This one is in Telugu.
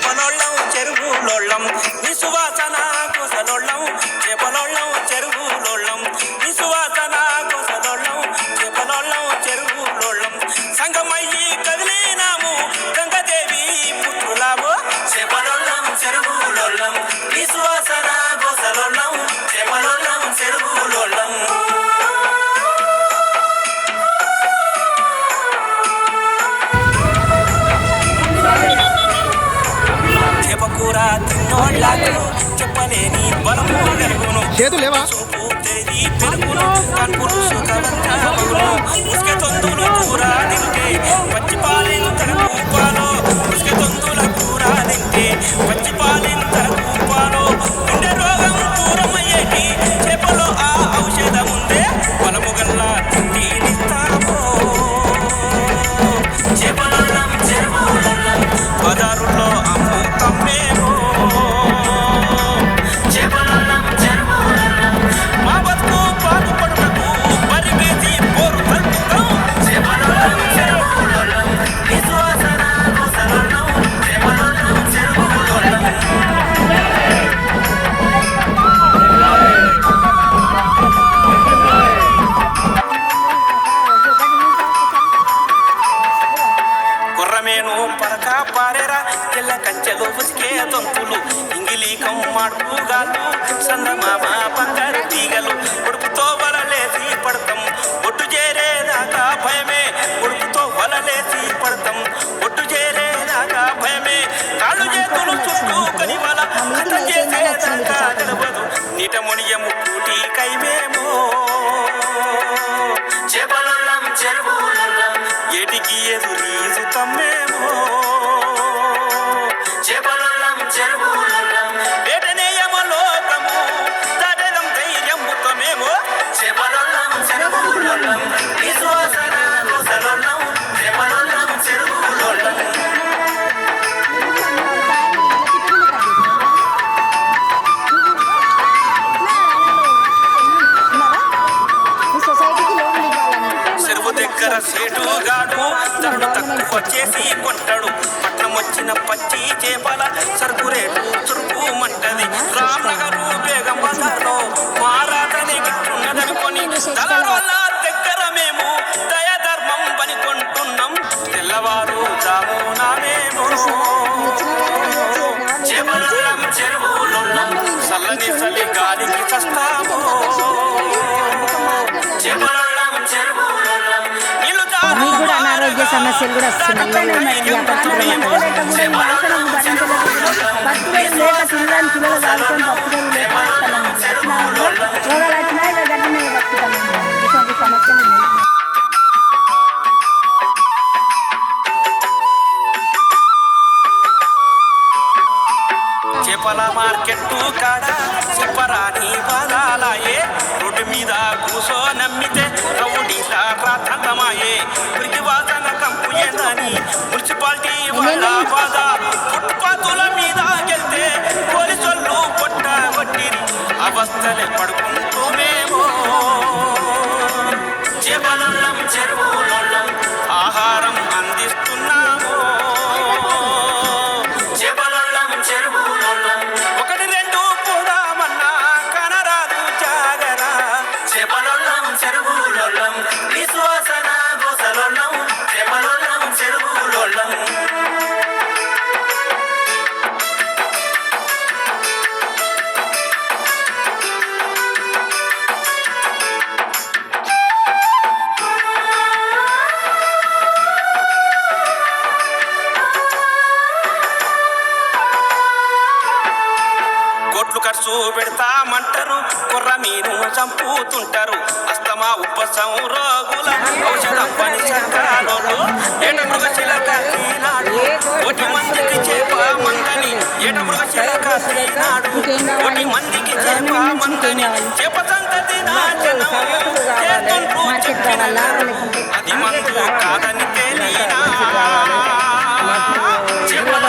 చేపలోళ్ళం చెరువులోళ్ళం నీ సువాసన కోసలోళ్ళం చేపలోళ్ళం చెరువులోళ్ళం నీ సువాసన కోసలోళ్ళం చేపలోళ్ళం చెరువులోళ్ళం సంగమయ్యి కదిలినాము గంగదేవి పుత్రులావో చేపలోళ్ళం చెరువులోళ్ళం నీ సువాసన కోసలోళ్ళం చేపలోళ్ళం చెరువులోళ్ళం చేపకూర తిన్నోళ్ళకు చెప్పలేని బలము కలుగును చూపు తేది పెరుగును కన్పురు సుఖవంతమగును ఉసుక తొందుల కూర తింటే పచ్చి పాలెను తరకు పాలో ఉసుక తొందుల కూర తింటే పచ్చి పాలెను తరకు పాలో గుండె రోగం దూరమయ్యేటి చేపలో ఆ ఔషధముందే బలము గల్లా తిండినిస్తామో చేపలొల్లం చెరువులొల్లం బజారుల్లో అమ్ముతామేమో చేపలొల్లం చెరువులొల్లం మా బతుకు బాగుపడుటకు బరి వేసి పోరు తలుపుతాం చేపలొల్లం చెరువులొల్లం నీ సువాసన కోసలొల్లం చేపలొల్లం చెరువులొల్లం కుర్రమేను పరక పారెరా తెల్ల కంచెలు ఉసికే తొంతులు ఇంగిలి కమ్మాడుగాలు సందమామ బంగారు తీగలు ఉడుపుతో వలలేసి పడతాం ఒడ్డు చేరేదాకా భయమే ఉడుపుతో వలలేసి పడతాం ఒడ్డు చేరేదాకా భయమే కాళ్ళు చేతులు చుట్టూ కనివల కథ చేసేదాకా గడవదు నీట మునియము కూటి కైమేమో చేపలొల్లం చెరువులొల్లం ఏటికి ఎదురీదుతమ్మేమో చేపలొల్లం చెరువులొల్లం వేటనేయమలోకము దాటెదం ధైర్యముతమేమో చేపలొల్లం చెరువులొల్లం నీ సువాసన కోసలొల్లం చేపలొల్లం చెరువులొల్లం చెరువు దగ్గర సేటుగాడు ధరను తక్కువ చేసి కొంటాడు పట్నం వచ్చిన పచ్చి చేపల సరుకు రేటు చురుకు మంటది రామ్నగర్ బేగం బజార్లో మారాటని గిట్టున్నదనుకొని దళారుల దగ్గర మేము దయధర్మం పనికొంటున్నాం తెల్లవారు జామునామేమో చేపలొల్లం చెరువులొల్లం చల్లని చలి గాలికి చస్తామో చేపలొల్లం చెరువులొల్లం మీకు కూడా అనారోగ్య సమస్యలు కూడా వస్తున్నాయి. ఇలానే మరి వ్యాపారం లేక పిల్లలు కాదుకొని బతుకులు లేక రోగాలు వచ్చినా ఇలా గడ్డనే బతుకుతాము. ఇటువంటి సమస్యలు ఉన్నాయి. చేపల మార్కెట్టు కాడ చెప్పరాని బాధాలాయే రోడ్డు మీద కూసో నమ్మితే రౌడీలా రాతంతమాయే ఉరికి వాసన కంపు ఏందని మున్సిపాలిటీ వాళ్ళ బాధ ఫుట్పాతుల మీద గెలితే పోలీసులు పొట్ట కొట్టిరి అవస్థలే పడుకుంటూ మేము చేపలొల్లం చెరువులొల్లం ఆహారం అందిస్తున్నాము చేపలొల్లం చెరువులొల్లం ఒకటి రెండు పోదామన్నా కనరాదు జాగరా చేపలొల్లం చెరువులొల్లం నీ సువాసన కోసలొల్లం చేపలొల్లం చెరువులొల్లం కోట్లు ఖర్చు పెడతామంటారు కుర్ర మీను చంపుతుంటారు అస్తమా ఉపసం రోగుల ఔషధం పని చక్రాలు ఏట మృగశిలక తీనాడు కోటి మందికి చేప మందని ఏట మృగశిలక తీనాడు కోటి మందికి చేప మందని చేప సంతతి నాచనం చేతుండ్రు చెప్పిన అది మందు కాదని తేలినా చేపల